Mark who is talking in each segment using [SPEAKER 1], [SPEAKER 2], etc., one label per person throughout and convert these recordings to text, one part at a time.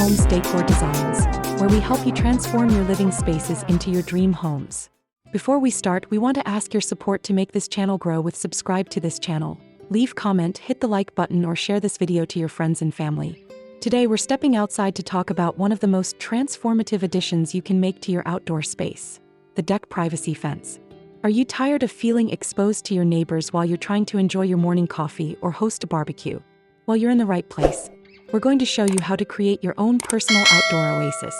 [SPEAKER 1] Homes Decor Designs, where we help you transform your living spaces into your dream homes. Before we start, we want to ask your support to make this channel grow with subscribe to this channel. Leave comment, hit the like button, or share this video to your friends and family. Today we're stepping outside to talk about one of the most transformative additions you can make to your outdoor space: the deck privacy fence. Are you tired of feeling exposed to your neighbors while you're trying to enjoy your morning coffee or host a barbecue? Well, you're in the right place. We're going to show you how to create your own personal outdoor oasis.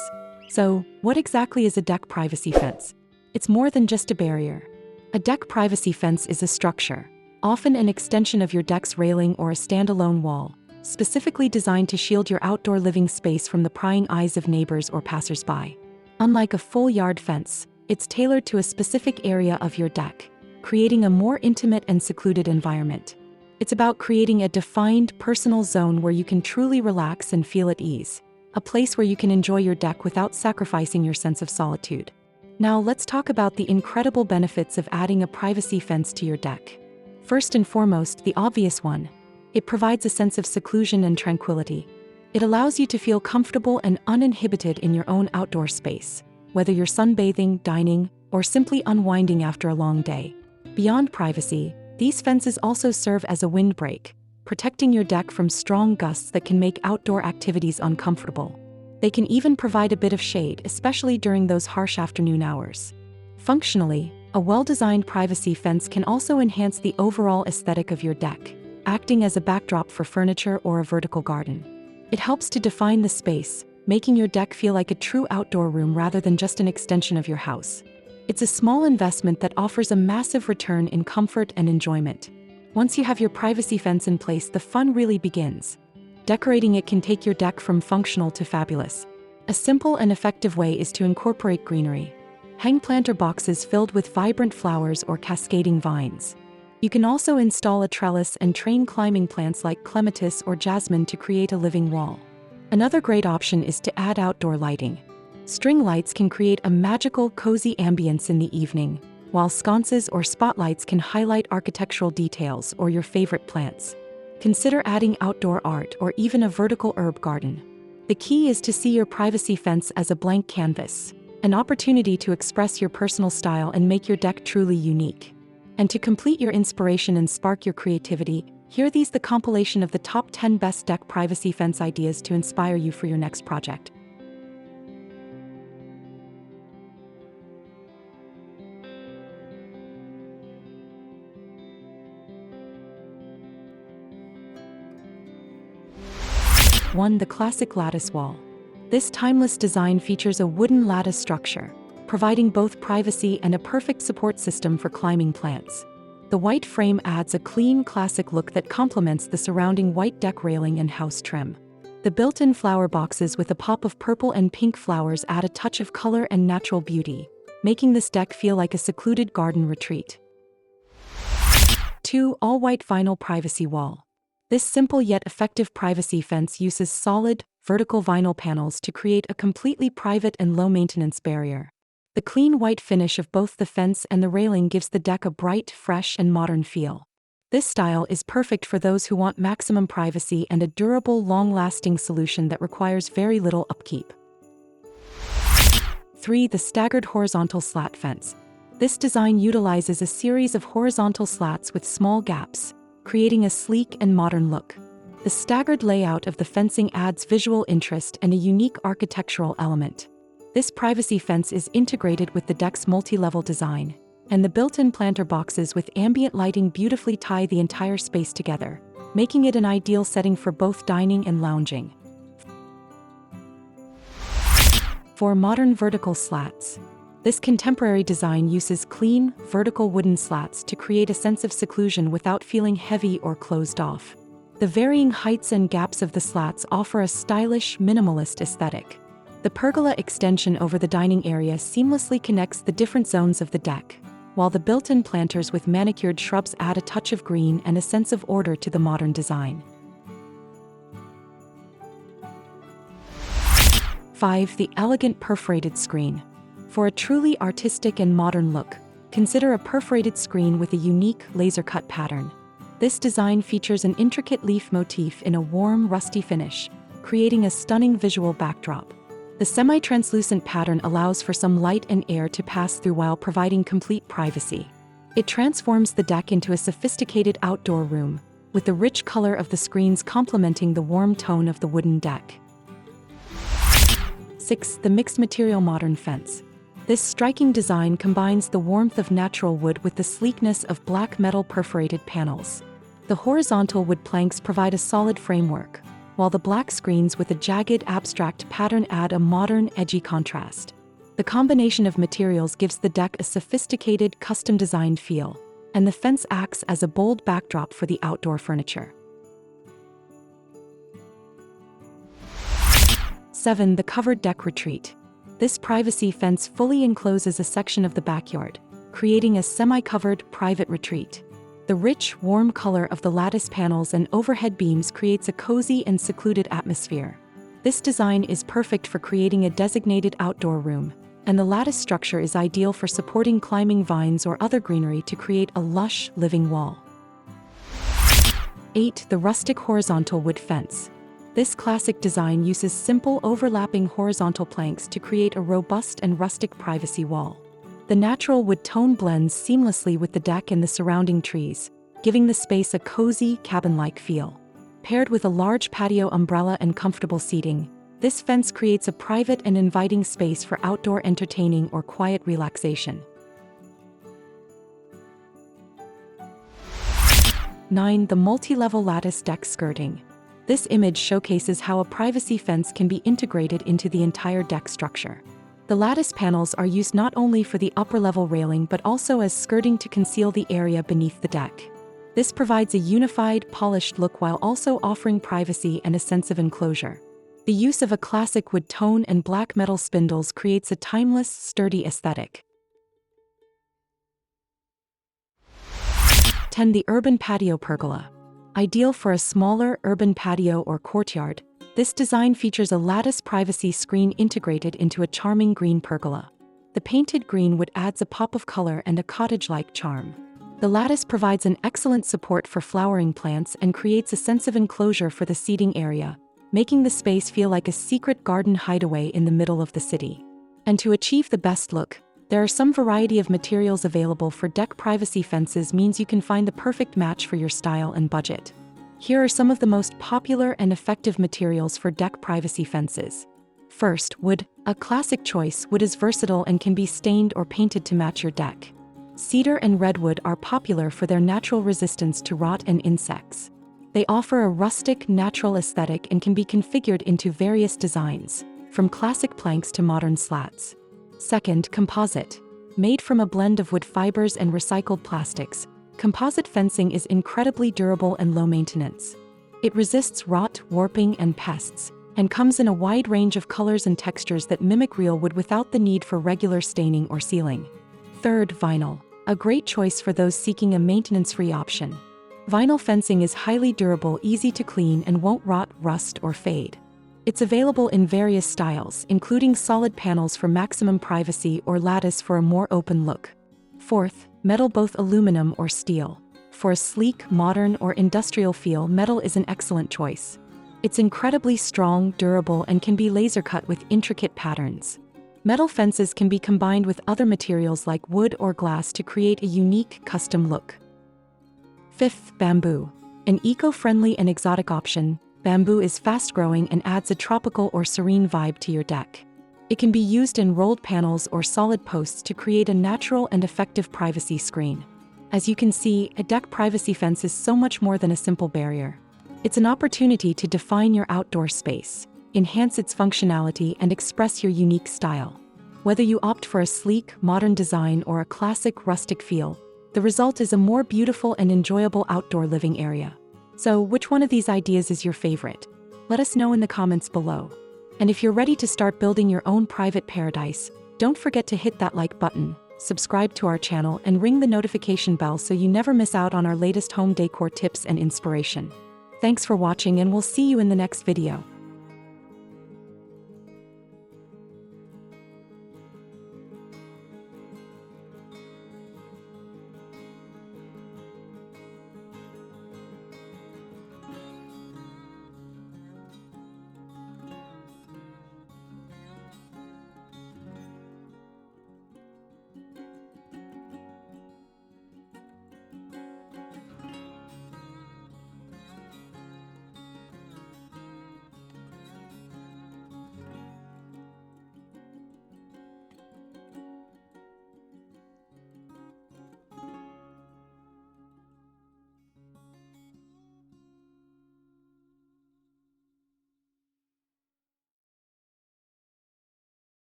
[SPEAKER 1] So, what exactly is a deck privacy fence? It's more than just a barrier. A deck privacy fence is a structure, often an extension of your deck's railing or a standalone wall, specifically designed to shield your outdoor living space from the prying eyes of neighbors or passersby. Unlike a full yard fence, it's tailored to a specific area of your deck, creating a more intimate and secluded environment. It's about creating a defined, personal zone where you can truly relax and feel at ease, a place where you can enjoy your deck without sacrificing your sense of solitude. Now let's talk about the incredible benefits of adding a privacy fence to your deck. First and foremost, the obvious one. It provides a sense of seclusion and tranquility. It allows you to feel comfortable and uninhibited in your own outdoor space, whether you're sunbathing, dining, or simply unwinding after a long day. Beyond privacy, these fences also serve as a windbreak, protecting your deck from strong gusts that can make outdoor activities uncomfortable. They can even provide a bit of shade, especially during those harsh afternoon hours. Functionally, a well-designed privacy fence can also enhance the overall aesthetic of your deck, acting as a backdrop for furniture or a vertical garden. It helps to define the space, making your deck feel like a true outdoor room rather than just an extension of your house. It's a small investment that offers a massive return in comfort and enjoyment. Once you have your privacy fence in place, the fun really begins. Decorating it can take your deck from functional to fabulous. A simple and effective way is to incorporate greenery. Hang planter boxes filled with vibrant flowers or cascading vines. You can also install a trellis and train climbing plants like clematis or jasmine to create a living wall. Another great option is to add outdoor lighting. String lights can create a magical, cozy ambience in the evening, while sconces or spotlights can highlight architectural details or your favorite plants. Consider adding outdoor art or even a vertical herb garden. The key is to see your privacy fence as a blank canvas, an opportunity to express your personal style and make your deck truly unique. And to complete your inspiration and spark your creativity, here these the compilation of the top 10 best deck privacy fence ideas to inspire you for your next project. One, the classic lattice wall. This timeless design features a wooden lattice structure, providing both privacy and a perfect support system for climbing plants. The white frame adds a clean, classic look that complements the surrounding white deck railing and house trim. The built-in flower boxes with a pop of purple and pink flowers add a touch of color and natural beauty, making this deck feel like a secluded garden retreat. 2. All-white vinyl privacy wall. This simple yet effective privacy fence uses solid, vertical vinyl panels to create a completely private and low-maintenance barrier. The clean white finish of both the fence and the railing gives the deck a bright, fresh, and modern feel. This style is perfect for those who want maximum privacy and a durable, long-lasting solution that requires very little upkeep. 3. The staggered horizontal slat fence. This design utilizes a series of horizontal slats with small gaps, creating a sleek and modern look. The staggered layout of the fencing adds visual interest and a unique architectural element. This privacy fence is integrated with the deck's multi-level design, and the built-in planter boxes with ambient lighting beautifully tie the entire space together, making it an ideal setting for both dining and lounging. 4. Modern vertical slats. This contemporary design uses clean, vertical wooden slats to create a sense of seclusion without feeling heavy or closed off. The varying heights and gaps of the slats offer a stylish, minimalist aesthetic. The pergola extension over the dining area seamlessly connects the different zones of the deck, while the built-in planters with manicured shrubs add a touch of green and a sense of order to the modern design. 5. The elegant perforated screen. For a truly artistic and modern look, consider a perforated screen with a unique laser-cut pattern. This design features an intricate leaf motif in a warm, rusty finish, creating a stunning visual backdrop. The semi-translucent pattern allows for some light and air to pass through while providing complete privacy. It transforms the deck into a sophisticated outdoor room, with the rich color of the screens complementing the warm tone of the wooden deck. 6. The mixed material modern fence. This striking design combines the warmth of natural wood with the sleekness of black metal perforated panels. The horizontal wood planks provide a solid framework, while the black screens with a jagged abstract pattern add a modern, edgy contrast. The combination of materials gives the deck a sophisticated, custom-designed feel, and the fence acts as a bold backdrop for the outdoor furniture. 7. The covered deck retreat. This privacy fence fully encloses a section of the backyard, creating a semi-covered, private retreat. The rich, warm color of the lattice panels and overhead beams creates a cozy and secluded atmosphere. This design is perfect for creating a designated outdoor room, and the lattice structure is ideal for supporting climbing vines or other greenery to create a lush, living wall. 8. The rustic horizontal wood fence. This classic design uses simple overlapping horizontal planks to create a robust and rustic privacy wall. The natural wood tone blends seamlessly with the deck and the surrounding trees, giving the space a cozy, cabin-like feel. Paired with a large patio umbrella and comfortable seating, this fence creates a private and inviting space for outdoor entertaining or quiet relaxation. 9. The multi-level lattice deck skirting. This image showcases how a privacy fence can be integrated into the entire deck structure. The lattice panels are used not only for the upper-level railing but also as skirting to conceal the area beneath the deck. This provides a unified, polished look while also offering privacy and a sense of enclosure. The use of a classic wood tone and black metal spindles creates a timeless, sturdy aesthetic. 10. The urban patio pergola. Ideal for a smaller, urban patio or courtyard, this design features a lattice privacy screen integrated into a charming green pergola. The painted green wood adds a pop of color and a cottage-like charm. The lattice provides an excellent support for flowering plants and creates a sense of enclosure for the seating area, making the space feel like a secret garden hideaway in the middle of the city. And to achieve the best look, there are some variety of materials available for deck privacy fences means you can find the perfect match for your style and budget. Here are some of the most popular and effective materials for deck privacy fences. First, wood. A classic choice, wood is versatile and can be stained or painted to match your deck. Cedar and redwood are popular for their natural resistance to rot and insects. They offer a rustic, natural aesthetic and can be configured into various designs, from classic planks to modern slats. Second, composite. Made from a blend of wood fibers and recycled plastics, composite fencing is incredibly durable and low maintenance. It resists rot, warping, and pests, and comes in a wide range of colors and textures that mimic real wood without the need for regular staining or sealing. Third, vinyl. A great choice for those seeking a maintenance-free option. Vinyl fencing is highly durable, easy to clean, and won't rot, rust, or fade. It's available in various styles, including solid panels for maximum privacy or lattice for a more open look. Fourth, metal, both aluminum or steel. For a sleek, modern, or industrial feel, metal is an excellent choice. It's incredibly strong, durable, and can be laser cut with intricate patterns. Metal fences can be combined with other materials like wood or glass to create a unique, custom look. Fifth, bamboo. An eco-friendly and exotic option, bamboo is fast-growing and adds a tropical or serene vibe to your deck. It can be used in rolled panels or solid posts to create a natural and effective privacy screen. As you can see, a deck privacy fence is so much more than a simple barrier. It's an opportunity to define your outdoor space, enhance its functionality, and express your unique style. Whether you opt for a sleek, modern design or a classic, rustic feel, the result is a more beautiful and enjoyable outdoor living area. So, which one of these ideas is your favorite? Let us know in the comments below. And if you're ready to start building your own private paradise, don't forget to hit that like button, subscribe to our channel, and ring the notification bell so you never miss out on our latest home decor tips and inspiration. Thanks for watching, and we'll see you in the next video.